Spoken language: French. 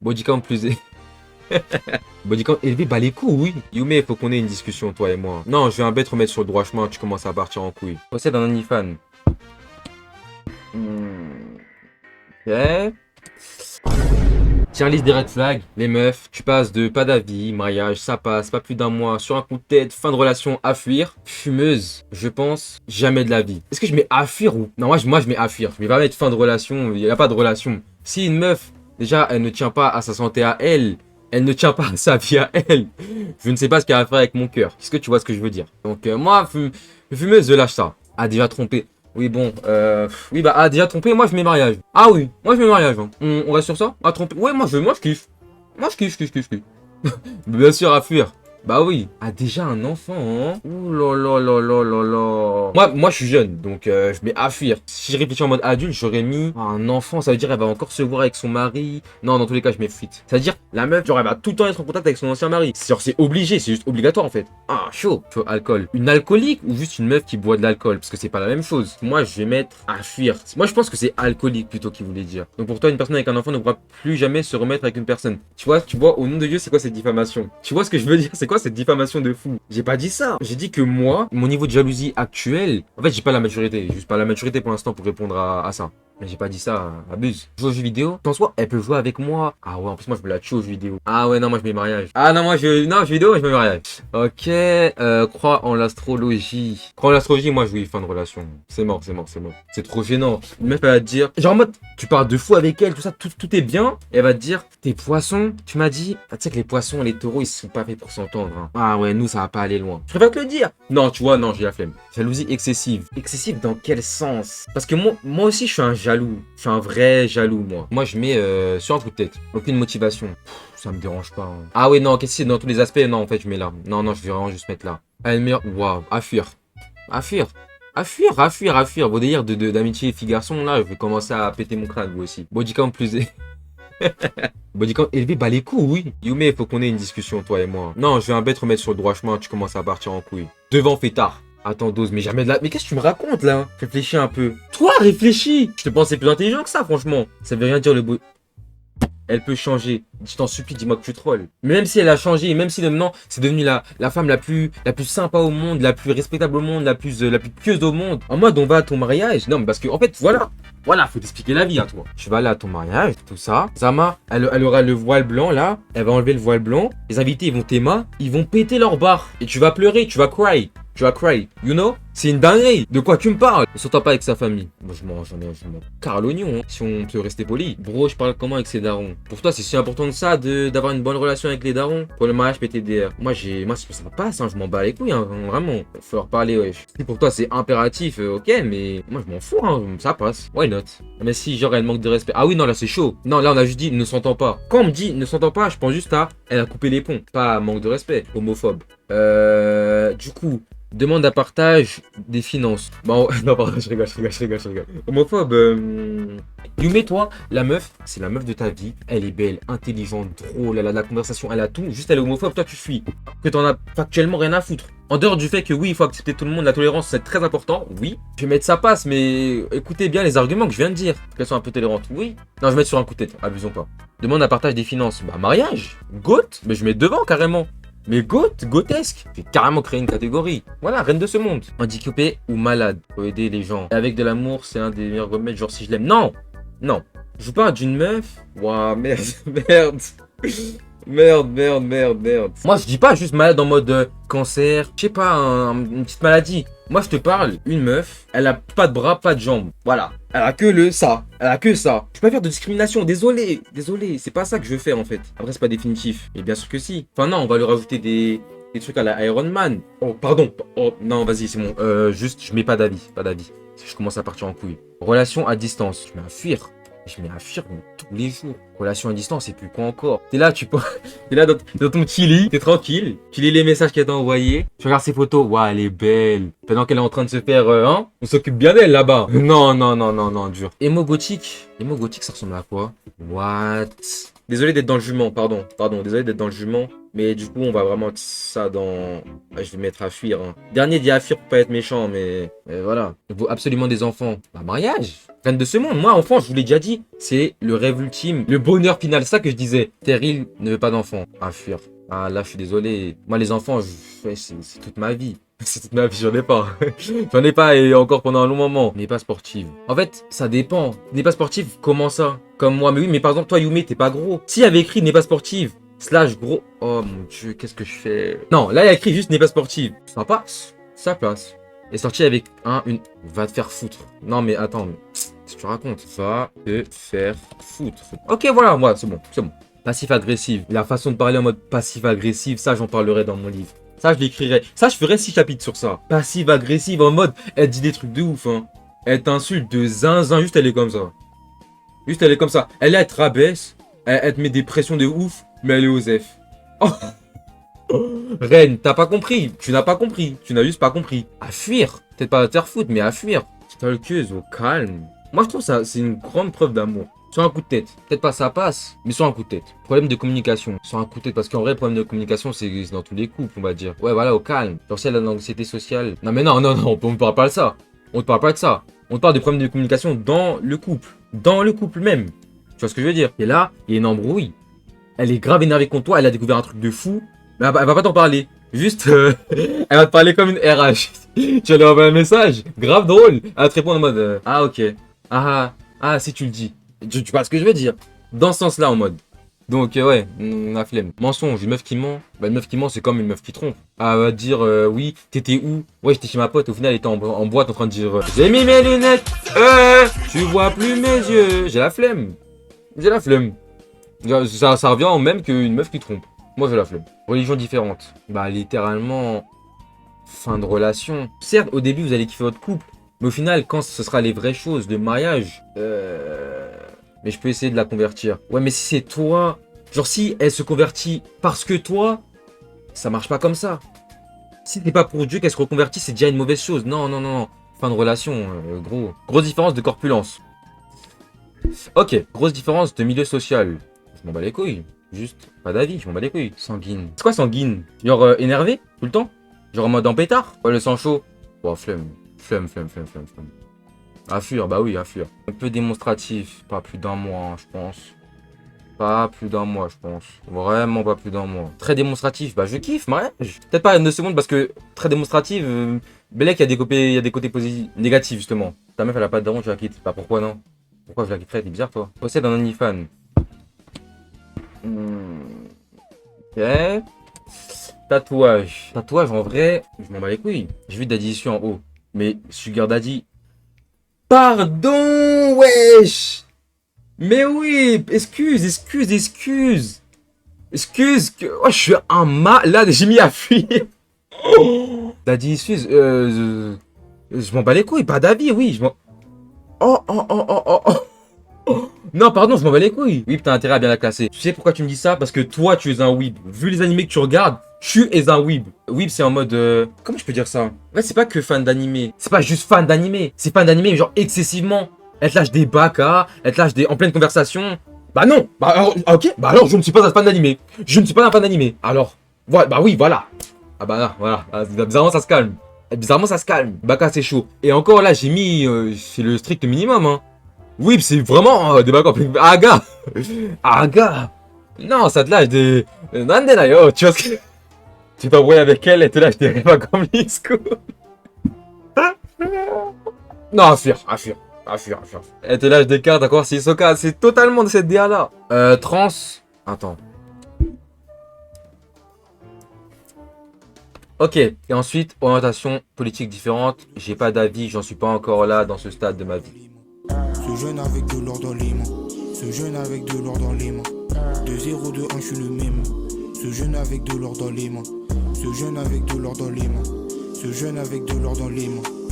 Body count plus... Body count élevé, bah les couilles, oui. Yume, faut qu'on ait une discussion, toi et moi. Non, je vais un bête remettre sur le droit chemin, tu commences à partir en couille. Possède un OnlyFans. Ok. Tiens, liste des red flags. Les meufs, tu passes de pas d'avis, mariage, ça passe, pas plus d'un mois, sur un coup de tête, fin de relation, à fuir. Fumeuse, je pense, jamais de la vie. Est-ce que je mets à fuir ou... Non, moi je mets à fuir. Je vais pas mettre fin de relation, il n'y a pas de relation. Si une meuf, déjà, elle ne tient pas à sa santé à elle, elle ne tient pas à sa vie à elle, je ne sais pas ce qu'elle va faire avec mon cœur. Est-ce que tu vois ce que je veux dire? Donc moi, fumeuse, je lâche ça. A déjà trompé. Oui, bon, oui, bah, a déjà trompé, moi je mets mariage. Ah oui, moi je mets mariage. Hein. On reste sur ça? À tromper. Ouais, moi je kiffe. Moi je kiffe. Bien sûr, à fuir. Bah oui. Ah, déjà un enfant, hein. Ouh là là là là là là. Moi je suis jeune, donc je mets à fuir. Si je réfléchis en mode adulte, j'aurais mis un enfant, ça veut dire elle va encore se voir avec son mari. Non, dans tous les cas, je mets fuite. Ça veut dire la meuf, genre, elle va tout le temps être en contact avec son ancien mari. Genre, c'est obligé, c'est juste obligatoire en fait. Ah, chaud. Chaud, alcool. Une alcoolique ou juste une meuf qui boit de l'alcool? Parce que c'est pas la même chose. Moi, je vais mettre à fuir. Moi, je pense que c'est alcoolique plutôt qu'il voulait dire. Donc pour toi, une personne avec un enfant ne pourra plus jamais se remettre avec une personne. Tu vois, au nom de Dieu, c'est quoi cette diffamation? Tu vois ce que je veux dire? C'est quoi cette diffamation de fou? J'ai pas dit ça. J'ai dit que moi, mon niveau de jalousie actuel, en fait, j'ai pas la maturité. Juste pas la maturité pour l'instant pour répondre à ça. Mais j'ai pas dit ça, abuse. Joue aux jeux vidéo. En soi, elle peut jouer avec moi. Ah ouais, en plus, moi, je me la tue aux jeux vidéo. Ah ouais, non, moi, je mets mariage. Ah non, non, jeux vidéo, je mets mariage. Ok, crois en l'astrologie. Crois en l'astrologie, moi, je oui, fin de relation. C'est mort. C'est trop gênant. Une meuf, elle va te dire, genre en mode, tu parles de fou avec elle, tout ça, tout est bien. Et elle va te dire, t'es poisson, tu m'as dit. Ah, tu sais que les poissons, les taureaux, ils sont pas faits pour s'entendre. Hein. Ah ouais, nous, ça va pas aller loin. Je préfère te le dire. Non, tu vois, non, j'ai la flemme. Jalousie excessive. Excessive dans quel sens? Parce que moi aussi, je suis un jaloux. Je suis un vrai jaloux, moi. Moi, je mets sur un coup de tête. Aucune motivation. Ça me dérange pas. Hein. Ah ouais, non, qu'est-ce que c'est dans tous les aspects? Non, en fait, je mets là. Non, je vais vraiment juste mettre là. Elle meurt. Waouh, à fuir. À fuir. À fuir. Vos délires d'amitié fille-garçon, là, je vais commencer à péter mon crâne, vous aussi. Body count plus... Body count élevé, bah les couilles, oui. Yume, faut qu'on ait une discussion, toi et moi. Non, je vais un bête remettre sur le droit chemin, tu commences à partir en couille. Devant fêtard. Attends, dose, mais jamais de la... Mais qu'est-ce que tu me racontes, là? Réfléchis un peu. Toi, réfléchis! Je te pensais plus intelligent que ça, franchement. Ça veut rien dire, le beau... Elle peut changer. Je t'en supplie, dis-moi que tu trolles. Mais même si elle a changé, même si maintenant c'est devenu la femme la plus sympa au monde, la plus respectable au monde, la plus pieuse au monde. En mode, on va à ton mariage. Non, mais parce que, en fait, voilà, faut t'expliquer la vie à toi. Tu vas aller à ton mariage, tout ça. Zama, elle aura le voile blanc là. Elle va enlever le voile blanc. Les invités, ils vont t'aimer. Ils vont péter leur barre. Et tu vas pleurer, tu vas cry. Tu vas cry, you know? C'est une dinguerie. De quoi tu me parles? Ne s'entend pas avec sa famille. Moi, je m'en carre l'oignon, hein, si on peut rester poli. Bro, je parle comment avec ses darons? Pour toi, c'est si important que ça d'avoir une bonne relation avec les darons? Pour le mariage PTDR. Moi, ça passe, hein, je m'en bats les couilles, hein, vraiment. Faut leur parler, wesh. Si pour toi, c'est impératif, ok, mais moi, je m'en fous, hein, ça passe. Why not? Mais si, genre, elle manque de respect. Ah oui, non, là, c'est chaud. Non, là, on a juste dit ne s'entend pas. Quand on me dit ne s'entend pas, je pense juste à elle a coupé les ponts. Pas manque de respect. Homophobe. Du coup. Demande à partage des finances. Bon, non, pardon, je rigole. Homophobe, Yume, toi, la meuf, c'est la meuf de ta vie. Elle est belle, intelligente, drôle, elle a de la conversation, elle a tout. Juste, elle est homophobe, toi, tu fuis. Que t'en as factuellement rien à foutre. En dehors du fait que oui, il faut accepter tout le monde, la tolérance, c'est très important, oui. Je vais mettre ça passe, mais écoutez bien les arguments que je viens de dire. Qu'elles sont un peu tolérantes, oui. Non, je vais mettre sur un coup de tête, abusons pas. Demande à partage des finances. Bah, mariage, goth, mais je mets devant carrément. Mais gothesque. J'ai carrément créé une catégorie. Voilà, reine de ce monde. Handicapé ou malade. Faut aider les gens. Et avec de l'amour, c'est un des meilleurs remèdes. Genre si je l'aime. Non. Je vous parle d'une meuf. Ouah, merde. Merde. Moi, je dis pas juste malade en mode cancer. Je sais pas, une petite maladie. Moi, je te parle, une meuf, elle a pas de bras, pas de jambes. Voilà. Elle a que ça. Je peux pas faire de discrimination. Désolé. C'est pas ça que je veux faire, en fait. Après, c'est pas définitif. Mais bien sûr que si. Enfin, non, on va lui rajouter des trucs à la Iron Man. Oh, pardon. Oh, non, vas-y, c'est bon. Juste, je mets pas d'avis. Je commence à partir en couille. Relation à distance. Je mets à fuir. Tous les jours. Relation à distance, et puis quoi encore? T'es là, t'es là dans ton petit lit, t'es tranquille. Tu lis les messages qu'elle t'a envoyés. Tu regardes ses photos. Waouh, elle est belle. Pendant qu'elle est en train de se faire, on s'occupe bien d'elle là-bas. Non, dur. Émo gothique, ça ressemble à quoi? What? Désolé d'être dans le jugement, pardon, désolé d'être dans le jugement. Mais du coup, on va vraiment mettre ça dans... Ah, je vais mettre à fuir. Hein. Dernier dit à fuir pour pas être méchant, mais voilà. Il faut absolument des enfants. Bah, mariage. Reine de ce monde. Moi, enfant, je vous l'ai déjà dit, c'est le rêve ultime, le bonheur final. C'est ça que je disais. Terry ne veut pas d'enfants. À fuir. Ah, là, je suis désolé. Moi, les enfants, c'est toute ma vie. C'est toute ma vie, j'en ai pas. J'en ai pas et encore pendant un long moment. N'est pas sportive. En fait, ça dépend. N'est pas sportive, comment ça? Comme moi, mais oui, mais par exemple, toi, Yume, t'es pas gros. S'il y avait écrit n'est pas sportive, slash gros. Oh mon dieu, qu'est-ce que je fais? Non, là, il y a écrit juste n'est pas sportive. Ça passe. Ça passe. Et sorti avec une. Va te faire foutre. Non, mais attends, qu'est-ce que tu racontes? Va te faire foutre. Ok, voilà, moi, c'est bon, c'est bon. Passif-agressif. La façon de parler en mode passif-agressif, ça, j'en parlerai dans mon livre. Ça, je l'écrirai. Ça, je ferai 6 chapitres sur ça. Passive-agressive en mode, elle dit des trucs de ouf, hein. Elle t'insulte de zinzin, juste elle est comme ça. Juste elle est comme ça. Elle te rabaisse, elle te met des pressions de ouf, mais elle est aux F. Oh. Reine, t'as pas compris. Tu n'as pas compris. Tu n'as juste pas compris. À fuir. Peut-être pas à te faire foutre, mais à fuir. Stalkeuse, au calme. Moi, je trouve ça, c'est une grande preuve d'amour. Sur un coup de tête. Peut-être pas ça passe, mais sur un coup de tête. Problème de communication. Sur un coup de tête. Parce qu'en vrai, problème de communication, c'est dans tous les couples, on va dire. Ouais, voilà, au calme. Genre, si elle a l'anxiété sociale. Non, mais non, on ne parle pas de ça. On ne parle pas de ça. On te parle de problèmes de communication dans le couple. Dans le couple même. Tu vois ce que je veux dire? Et là, il y a une embrouille. Elle est grave énervée contre toi. Elle a découvert un truc de fou. Mais elle va pas t'en parler. Juste, elle va te parler comme une RH. Tu vas lui envoyer un message. Grave drôle. Elle va te répondre en mode ah, ok. Si tu le dis. Tu vois ce que je veux dire? Dans ce sens-là, en mode. Donc, ouais, la flemme. Mensonge, une meuf qui ment. Bah, une meuf qui ment, c'est comme une meuf qui trompe. Elle va dire, oui, t'étais où? Ouais, j'étais chez ma pote. Au final, elle était en boîte en train de dire, j'ai mis mes lunettes. Tu vois plus mes yeux. J'ai la flemme. J'ai la flemme. Ça revient au même qu'une meuf qui trompe. Moi, j'ai la flemme. Religion différente. Bah, littéralement, fin de relation. Certes, au début, vous allez kiffer votre couple. Mais au final, quand ce sera les vraies choses de mariage, mais je peux essayer de la convertir. Ouais, mais si c'est toi, genre si elle se convertit parce que toi, ça marche pas comme ça. Si c'est pas pour Dieu qu'elle se reconvertit, c'est déjà une mauvaise chose. Non. Fin de relation, gros. Grosse différence de corpulence. Ok, grosse différence de milieu social. Je m'en bats les couilles. Juste, pas d'avis, je m'en bats les couilles. Sanguine. C'est quoi sanguine? Genre énervé, tout le temps? Genre en mode en pétard? Ouais, le sang chaud. Oh, flemme. Flemme. À fuir, bah oui, à fuir. Un peu démonstratif, pas plus d'un mois, hein, je pense. Pas plus d'un mois, je pense. Vraiment pas plus d'un mois. Très démonstratif, bah je kiffe, mariage. Peut-être pas une 2 secondes parce que très démonstratif, Belek, il y a des côtés positifs, négatifs justement. Ta meuf, elle a pas de daron, tu la quittes. Bah pourquoi non? Pourquoi je la quitterais? T'es bizarre, toi. Possède un OnlyFans. Ok. Tatouage. Tatouage, en vrai, je m'en bats les couilles. J'ai vu Daddy issu en haut. Mais Sugar Daddy... Pardon, wesh. Mais oui, excuse que... Oh, je suis un malade, j'ai mis à fuir. Daddy issu, je m'en bats les couilles, pas d'avis, oui, je m'en... Oh. Non, pardon, je m'en bats les couilles. Oui, t'as intérêt à bien la classer. Tu sais pourquoi tu me dis ça? Parce que toi, tu es un weeb. Vu les animés que tu regardes, tu es un weeb. Weeb, c'est en mode... Comment je peux dire ça? En fait, c'est pas que fan d'animé. C'est pas juste fan d'animé. C'est fan d'animé, mais genre excessivement. Elle te lâche des bacs, elle te lâche des... en pleine conversation. Bah non. Bah alors, ok. Bah alors, je ne suis pas un fan d'animé. Je ne suis pas un fan d'animé. Alors, voilà, bah oui, voilà. Ah bah là, voilà. Ah, bizarrement, ça se calme. Bizarrement, ça se calme. Baka, c'est chaud. Et encore là, j'ai mis... c'est le strict minimum, hein. Oui, c'est vraiment des bacs en pleine... Ah, gars. Non, ça te lâche des... Nandena, yo. Tu vois ce que... Tu t'embrouilles avec elle et te lâche des repas comme Lisco. Non, à fuir. Elle te lâche des cartes, d'accord, c'est Hisoka, c'est totalement de cette DA là. Trans. Attends. Ok, et ensuite, orientation politique différente. J'ai pas d'avis, j'en suis pas encore là dans ce stade de ma vie. Ce jeune avec de l'or dans les mains. Ce jeune avec de l'or dans les mains. De 0, de 1, je suis le même. Ce jeune avec de l'or dans les mains. Ce jeune avec de l'or dans les mains. Ce jeune avec de l'or dans les mains.